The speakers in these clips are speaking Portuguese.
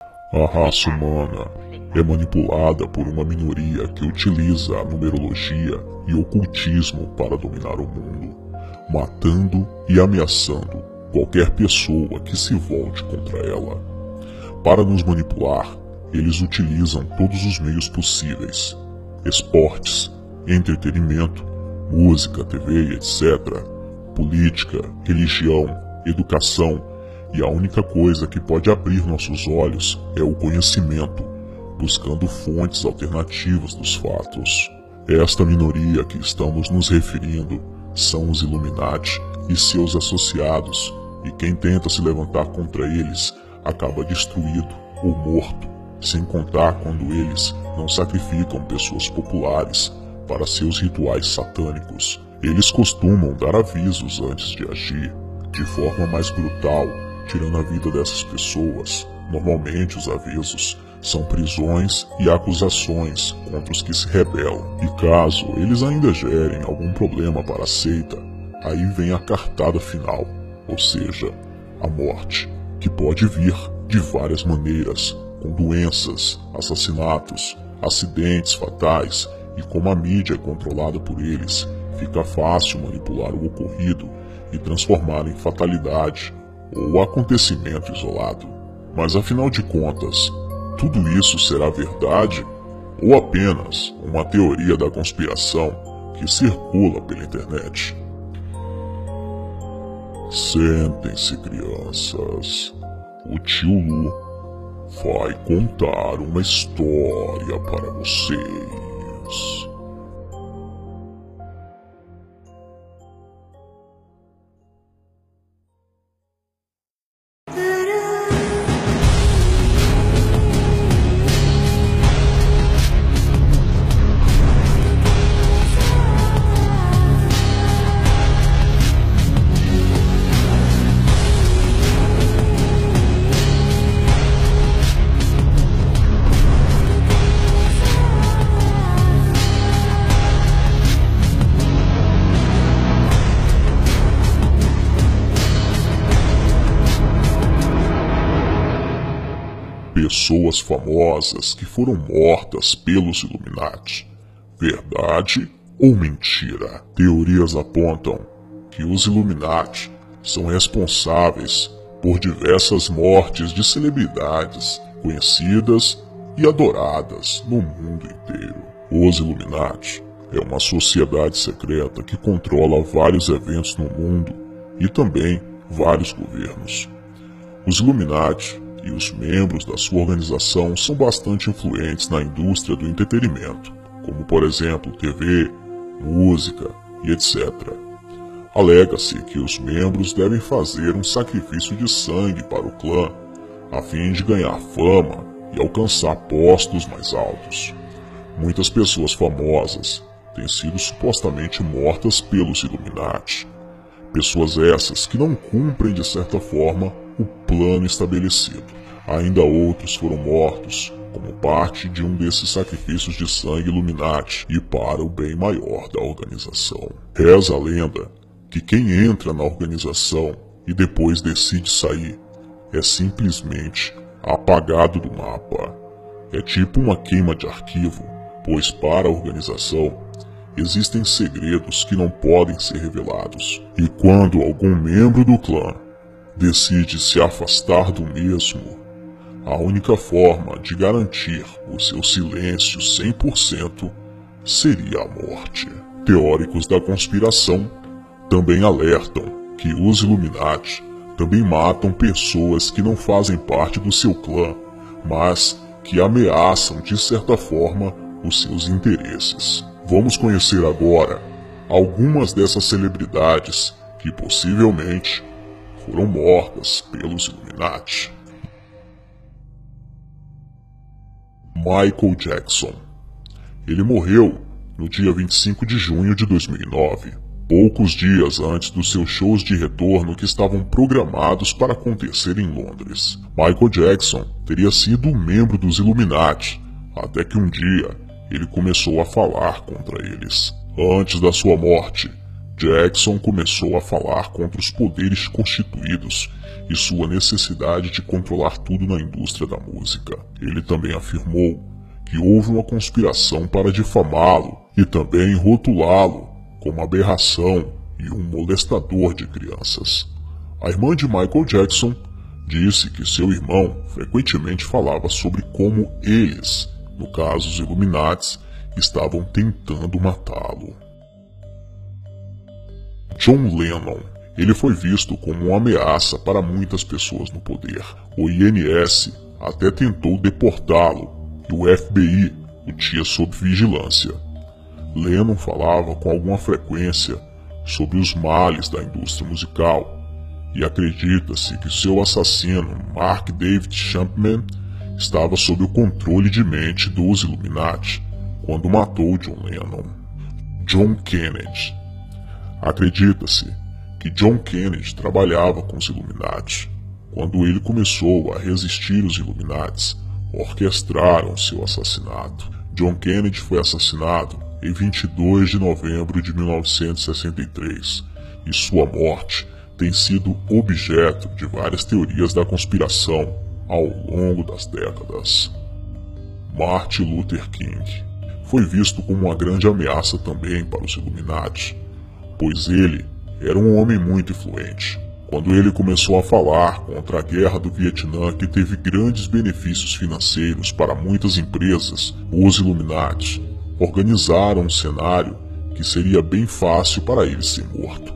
A raça humana é manipulada por uma minoria que utiliza a numerologia e ocultismo para dominar o mundo, matando e ameaçando qualquer pessoa que se volte contra ela. Para nos manipular, eles utilizam todos os meios possíveis: esportes, entretenimento, música, TV, etc., política, religião, educação, e a única coisa que pode abrir nossos olhos é o conhecimento, buscando fontes alternativas dos fatos. Esta minoria que estamos nos referindo são os Illuminati e seus associados, e quem tenta se levantar contra eles acaba destruído ou morto, sem contar quando eles não sacrificam pessoas populares para seus rituais satânicos. Eles costumam dar avisos antes de agir, de forma mais brutal, tirando a vida dessas pessoas. Normalmente os avisos são prisões e acusações contra os que se rebelam. E caso eles ainda gerem algum problema para a seita, aí vem a cartada final, ou seja, a morte, que pode vir de várias maneiras, com doenças, assassinatos, acidentes fatais, e como a mídia é controlada por eles, fica fácil manipular o ocorrido e transformar em fatalidade ou acontecimento isolado. Mas afinal de contas, tudo isso será verdade ou apenas uma teoria da conspiração que circula pela internet? Sentem-se, crianças. O tio Lu vai contar uma história para vocês. Pessoas famosas que foram mortas pelos Illuminati. Verdade ou mentira? Teorias apontam que os Illuminati são responsáveis por diversas mortes de celebridades conhecidas e adoradas no mundo inteiro. Os Illuminati é uma sociedade secreta que controla vários eventos no mundo e também vários governos. Os Illuminati e os membros da sua organização são bastante influentes na indústria do entretenimento, como por exemplo TV, música e etc. Alega-se que os membros devem fazer um sacrifício de sangue para o clã, a fim de ganhar fama e alcançar postos mais altos. Muitas pessoas famosas têm sido supostamente mortas pelos Illuminati. Pessoas essas que não cumprem de certa forma o plano estabelecido. Ainda outros foram mortos como parte de um desses sacrifícios de sangue Illuminati e para o bem maior da organização. Reza a lenda que quem entra na organização e depois decide sair é simplesmente apagado do mapa. É tipo uma queima de arquivo, pois para a organização existem segredos que não podem ser revelados. E quando algum membro do clã decide se afastar do mesmo, a única forma de garantir o seu silêncio 100% seria a morte. Teóricos da conspiração também alertam que os Illuminati também matam pessoas que não fazem parte do seu clã, mas que ameaçam de certa forma os seus interesses. Vamos conhecer agora algumas dessas celebridades que possivelmente foram mortas pelos Illuminati. Michael Jackson. Ele morreu no dia 25 de junho de 2009, poucos dias antes dos seus shows de retorno que estavam programados para acontecer em Londres. Michael Jackson teria sido um membro dos Illuminati, até que um dia ele começou a falar contra eles. Antes da sua morte, Jackson começou a falar contra os poderes constituídos e sua necessidade de controlar tudo na indústria da música. Ele também afirmou que houve uma conspiração para difamá-lo e também rotulá-lo como aberração e um molestador de crianças. A irmã de Michael Jackson disse que seu irmão frequentemente falava sobre como eles, no caso os Illuminati, estavam tentando matá-lo. John Lennon. Ele foi visto como uma ameaça para muitas pessoas no poder. O INS até tentou deportá-lo e o FBI o tinha sob vigilância. Lennon falava com alguma frequência sobre os males da indústria musical e acredita-se que seu assassino, Mark David Chapman, estava sob o controle de mente dos Illuminati quando matou John Lennon. John Kennedy. Acredita-se que John Kennedy trabalhava com os Illuminati. Quando ele começou a resistir aos Illuminati, orquestraram seu assassinato. John Kennedy foi assassinado em 22 de novembro de 1963 e sua morte tem sido objeto de várias teorias da conspiração ao longo das décadas. Martin Luther King foi visto como uma grande ameaça também para os Illuminati, pois ele era um homem muito influente. Quando ele começou a falar contra a guerra do Vietnã, que teve grandes benefícios financeiros para muitas empresas, os Illuminati organizaram um cenário que seria bem fácil para ele ser morto.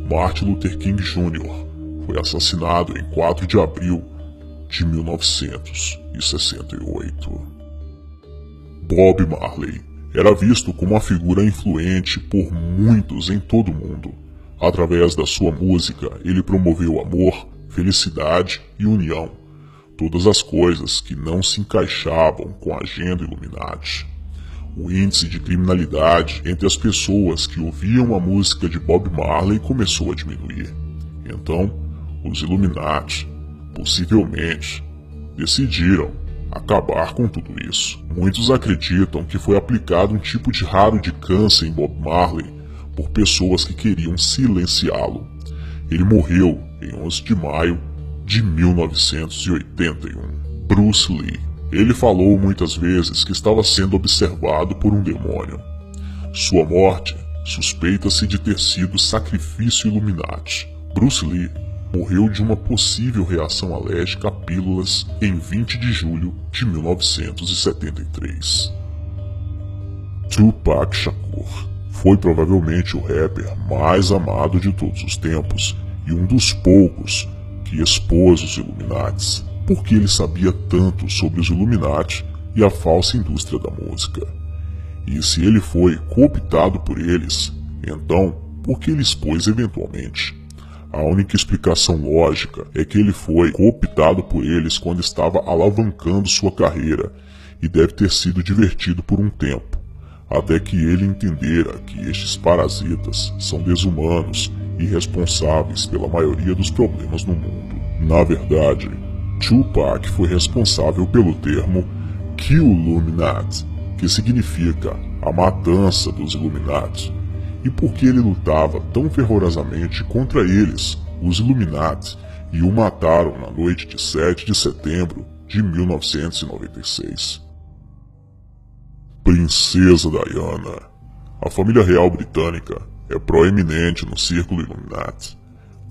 Martin Luther King Jr. foi assassinado em 4 de abril de 1968. Bob Marley era visto como uma figura influente por muitos em todo o mundo. Através da sua música, ele promoveu amor, felicidade e união, todas as coisas que não se encaixavam com a agenda Illuminati. O índice de criminalidade entre as pessoas que ouviam a música de Bob Marley começou a diminuir. Então, os Illuminati, possivelmente, decidiram acabar com tudo isso. Muitos acreditam que foi aplicado um tipo de raro de câncer em Bob Marley por pessoas que queriam silenciá-lo. Ele morreu em 11 de maio de 1981. Bruce Lee. Ele falou muitas vezes que estava sendo observado por um demônio. Sua morte suspeita-se de ter sido sacrifício Illuminati. Bruce Lee morreu de uma possível reação alérgica a pílulas em 20 de julho de 1973. Tupac Shakur foi provavelmente o rapper mais amado de todos os tempos e um dos poucos que expôs os Illuminati, porque ele sabia tanto sobre os Illuminati e a falsa indústria da música. E se ele foi cooptado por eles, então por que ele expôs eventualmente? A única explicação lógica é que ele foi cooptado por eles quando estava alavancando sua carreira e deve ter sido divertido por um tempo, até que ele entendera que estes parasitas são desumanos e responsáveis pela maioria dos problemas no mundo. Na verdade, Tupac foi responsável pelo termo Killuminati, que significa a matança dos Illuminati. E porque ele lutava tão fervorosamente contra eles, os Illuminati, e o mataram na noite de 7 de setembro de 1996. Princesa Diana. A família real britânica é proeminente no círculo Illuminati.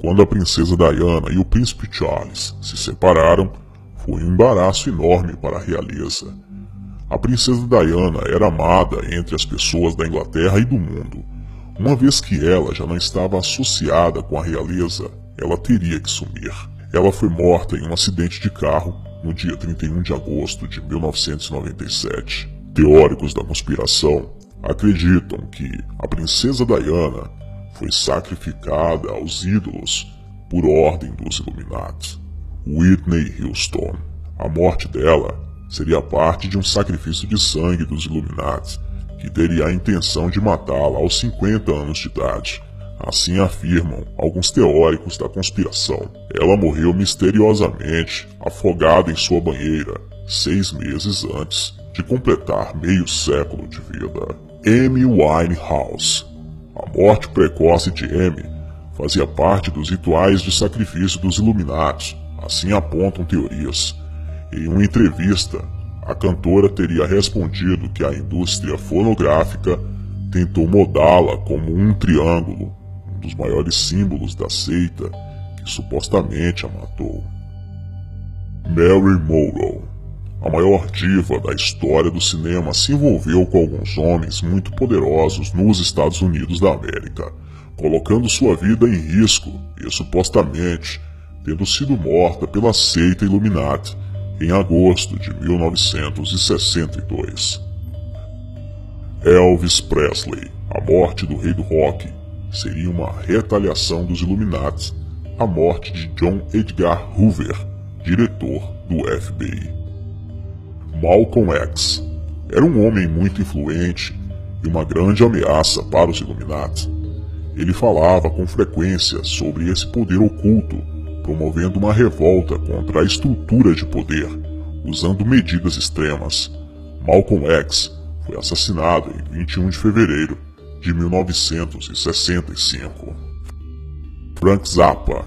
Quando a princesa Diana e o príncipe Charles se separaram, foi um embaraço enorme para a realeza. A princesa Diana era amada entre as pessoas da Inglaterra e do mundo. Uma vez que ela já não estava associada com a realeza, ela teria que sumir. Ela foi morta em um acidente de carro no dia 31 de agosto de 1997. Teóricos da conspiração acreditam que a princesa Diana foi sacrificada aos ídolos por ordem dos Illuminati. Whitney Houston. A morte dela seria parte de um sacrifício de sangue dos Illuminati, que teria a intenção de matá-la aos 50 anos de idade. Assim afirmam alguns teóricos da conspiração. Ela morreu misteriosamente, afogada em sua banheira, 6 meses antes de completar meio século de vida. Amy Winehouse. A morte precoce de Amy fazia parte dos rituais de sacrifício dos Illuminati, assim apontam teorias. Em uma entrevista, a cantora teria respondido que a indústria fonográfica tentou modá-la como um triângulo, um dos maiores símbolos da seita que supostamente a matou. Mary Monroe, a maior diva da história do cinema, se envolveu com alguns homens muito poderosos nos Estados Unidos da América, colocando sua vida em risco e supostamente tendo sido morta pela seita Illuminati em agosto de 1962. Elvis Presley, a morte do rei do rock, seria uma retaliação dos Illuminati à morte de John Edgar Hoover, diretor do FBI. Malcolm X era um homem muito influente e uma grande ameaça para os Illuminati. Ele falava com frequência sobre esse poder oculto, promovendo uma revolta contra a estrutura de poder, usando medidas extremas. Malcolm X foi assassinado em 21 de fevereiro de 1965. Frank Zappa.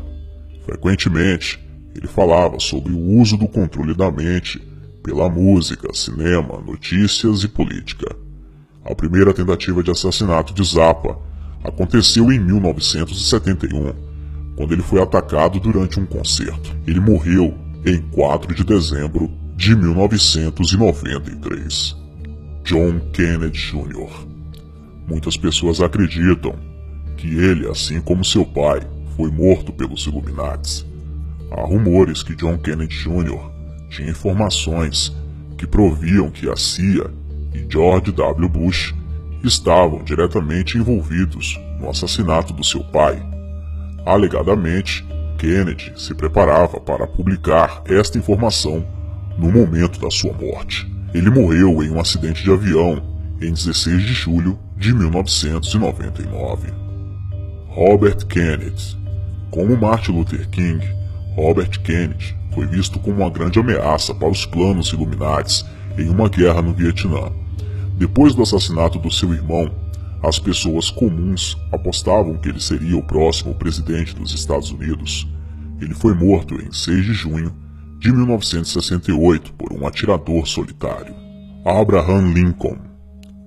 Frequentemente, ele falava sobre o uso do controle da mente pela música, cinema, notícias e política. A primeira tentativa de assassinato de Zappa aconteceu em 1971, quando ele foi atacado durante um concerto. Ele morreu em 4 de dezembro de 1993. John Kennedy Jr. Muitas pessoas acreditam que ele, assim como seu pai, foi morto pelos Illuminati. Há rumores que John Kennedy Jr. tinha informações que proviam que a CIA e George W. Bush estavam diretamente envolvidos no assassinato do seu pai. Alegadamente, Kennedy se preparava para publicar esta informação no momento da sua morte. Ele morreu em um acidente de avião em 16 de julho de 1999. Robert Kennedy. Como Martin Luther King, Robert Kennedy foi visto como uma grande ameaça para os planos Illuminati em uma guerra no Vietnã. Depois do assassinato do seu irmão, as pessoas comuns apostavam que ele seria o próximo presidente dos Estados Unidos. Ele foi morto em 6 de junho de 1968 por um atirador solitário. Abraham Lincoln.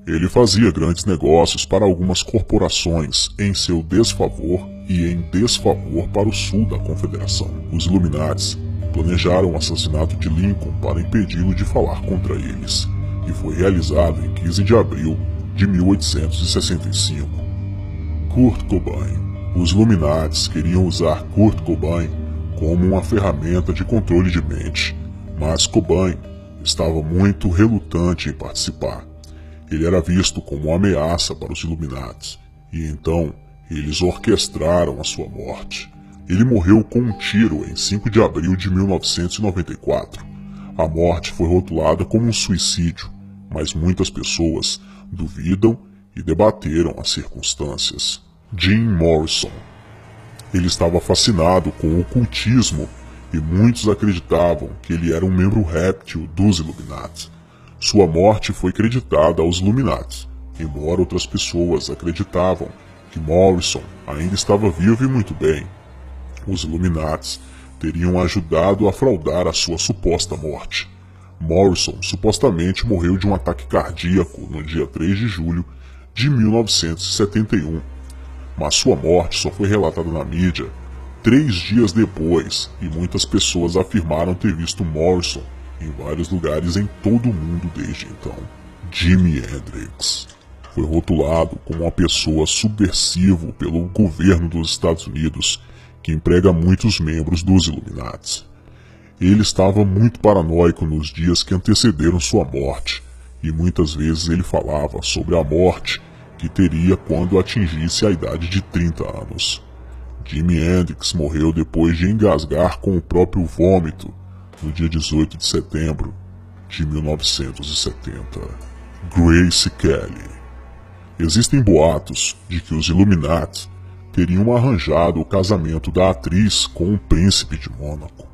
Ele fazia grandes negócios para algumas corporações em seu desfavor e em desfavor para o sul da Confederação. Os Illuminati planejaram o assassinato de Lincoln para impedi-lo de falar contra eles, e foi realizado em 15 de abril de 1865. Kurt Cobain. Os Illuminati queriam usar Kurt Cobain como uma ferramenta de controle de mente, mas Cobain estava muito relutante em participar. Ele era visto como uma ameaça para os Illuminati, e então eles orquestraram a sua morte. Ele morreu com um tiro em 5 de abril de 1994. A morte foi rotulada como um suicídio, mas muitas pessoas duvidam e debateram as circunstâncias. Jim Morrison. Ele estava fascinado com o ocultismo e muitos acreditavam que ele era um membro réptil dos Illuminati. Sua morte foi creditada aos Illuminati, embora outras pessoas acreditavam que Morrison ainda estava vivo e muito bem. Os Illuminati teriam ajudado a fraudar a sua suposta morte. Morrison supostamente morreu de um ataque cardíaco no dia 3 de julho de 1971, mas sua morte só foi relatada na mídia 3 dias depois, e muitas pessoas afirmaram ter visto Morrison em vários lugares em todo o mundo desde então. Jimi Hendrix foi rotulado como uma pessoa subversiva pelo governo dos Estados Unidos, que emprega muitos membros dos Illuminati. Ele estava muito paranoico nos dias que antecederam sua morte, e muitas vezes ele falava sobre a morte que teria quando atingisse a idade de 30 anos. Jimi Hendrix morreu depois de engasgar com o próprio vômito no dia 18 de setembro de 1970. Grace Kelly. Existem boatos de que os Illuminati teriam arranjado o casamento da atriz com o príncipe de Mônaco.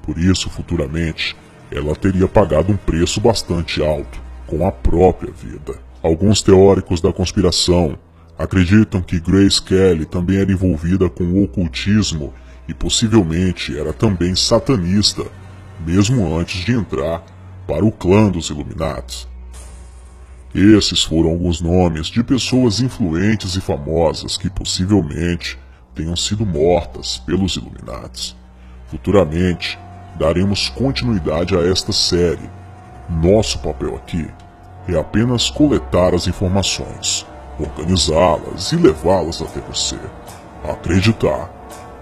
Por isso, futuramente, ela teria pagado um preço bastante alto com a própria vida. Alguns teóricos da conspiração Acreditam que Grace Kelly também era envolvida com o ocultismo e possivelmente era também satanista, mesmo antes de entrar para o clã dos Illuminati. Esses foram alguns nomes de pessoas influentes e famosas que possivelmente tenham sido mortas pelos Illuminati. Futuramente, daremos continuidade a esta série. Nosso papel aqui é apenas coletar as informações, organizá-las e levá-las até você. Acreditar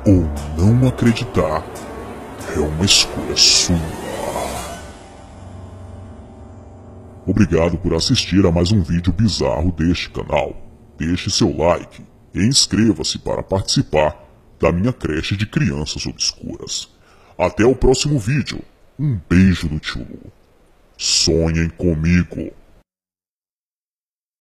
ou não acreditar é uma escolha sua. Obrigado por assistir a mais um vídeo bizarro deste canal. Deixe seu like e inscreva-se para participar da minha creche de crianças obscuras. Até o próximo vídeo. Um beijo do tio Lu. Sonhem comigo.